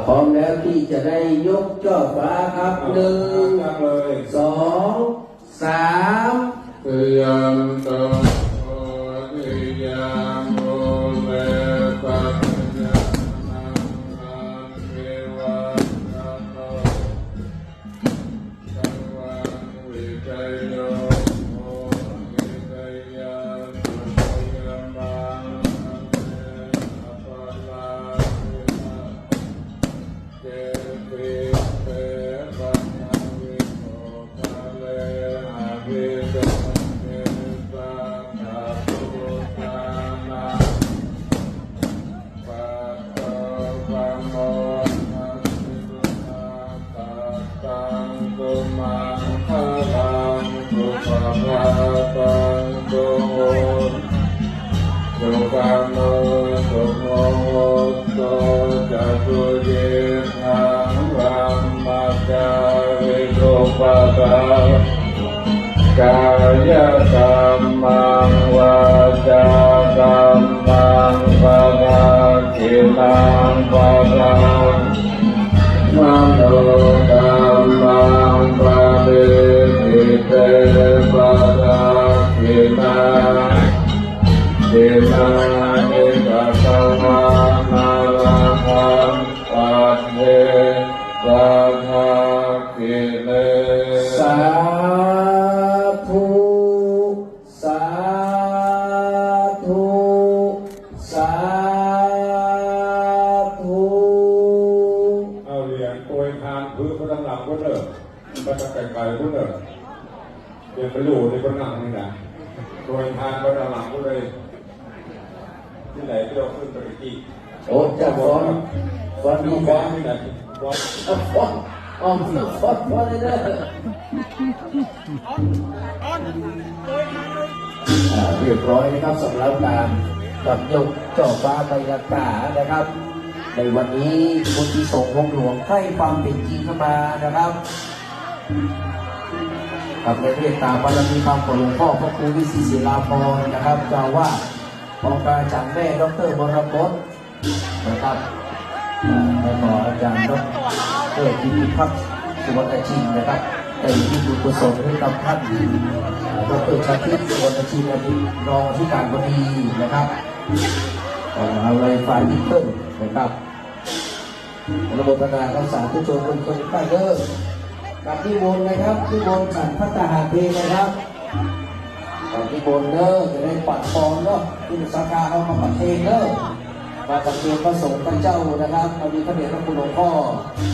พร้อมแล้วที่จะได้ยกช่อฟ้าครับ1 2 3เตรียมตัวทิยังโอเลปัญญานังนังเทวะนันโนสังวังวิจัยโยโมวิจัยยาสุขยมังเตอปะลาวินาเจติเตปัญญาวิโมทะเลอาภิเษกสุขังโนสุโมโตจัตุเยหังรัมมัจจาวิโกปะกากายกรรมังวาจากรรมังปะกาขินังปะกามโนกรรมังปะเดหิเตปะกาขินังเดนาเนกะสวานาราคังปัจเจปะกาขิเลสาธุสาธุสาธุเอาเหรียญโปรยทานพื้นพระหลังก็เด้อมันจะไกลๆก็เด้อเดี๋ยวไปอยู่ในพระหลังนี่นะโปรยทานพระหลังก็เลยที่ไหนที่เราขึ้นไปกี่โอ้จะฟ้อนมีฟ้อนที่ไหนฟ้อนฟ้อนฟ้อนเลยเด้อเรียบร้อยนะครับสำหรับการจับยกช่อฟ้าใบละกานะครับในวันนี้คุณที่ส่งองค์หลวงให้ความเป็นจริงเข้ามานะครับกับในเรื่องตามบารมีความของหลวงพ่อพระครูวิศิศิลาภรณ์นะครับกล่าวว่าองค์การอาจารย์แม่ดร.มรกตนะครับแล้วก็อาจารย์ดร.กิติพัฒน์สุวรรณชินนะครับได้ที่บุญกุศลให้กับท่านดร.ชาติสุวรรณชินรองที่การบดีนะครับอะไรฝ่ายยิ่งขึ้นนะครับระบบนารักษาทุกชนคนคนใต้เด้อกับที่บนนะครับที่บนฉันพัฒนาเพลงนะครับกับที่บนเด้อจะได้ปัดฟองเนาะที่สาขาเอามาปัดเพลงเด้อมาปัดเพลงพระสงฆ์พระเจ้านะครับมีพระเดชพระคุณหลวงพ่อ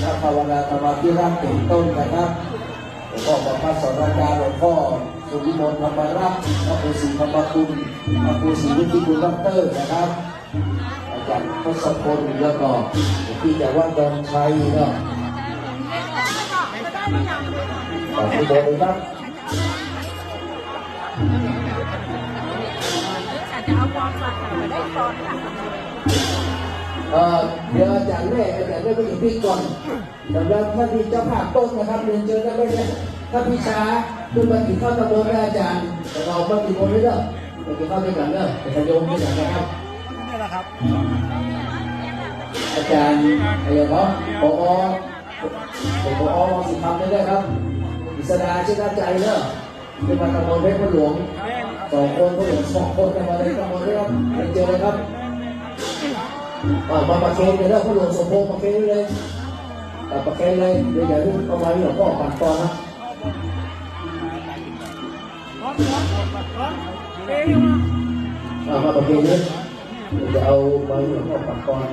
พระภาวนาธรรมพิรักษ์เป็นต้นนะครับหลวงพ่อประพัฒน์สอนการหลวงพ่อสุวิมลธรรมรักษ์พระครูศรีธรรมคุณพระครูศรีวิทิคุณด็อกเตอร์นะครับอาจารย์ทศพลแล้วก็ที่จะว่าดอนชัยเนาะขอบคุณเลยครับเดี๋ยวอาจารย์แม่ไปอีกพี่ก่อนสำหรับท่านที่เจ้าภาพต้นนะครับเรียนเชิญได้ไหมเนี่ยถ้าพี่ช้าขึ้นมากินข้าวตะโกนได้อาจารย์แต่เราไม่กินคนไม่ได้ไปกินข้าวด้วยกันเนอะแต่จะโยมด้วยกันนะครับอาจารย์อะไรเนาะผอ.สิทำได้ครับอิสดาชื่อใจเนอะเป็นมาตะโกนเพชรพระหลวง2 คนพระหลวง2 คนกันมาเลยตะโกนด้วยครับไปเจอเลยครับมาประเคนเลยนะพระหลวงสมพงษ์ประเคนเลยประเคนเลยเดี๋ยวอย่าลืมเอาไว้หลวงพ่อปั่นตอนนะมาประเคนเลยจะเอาไว้หลวงพ่อปั่นตอน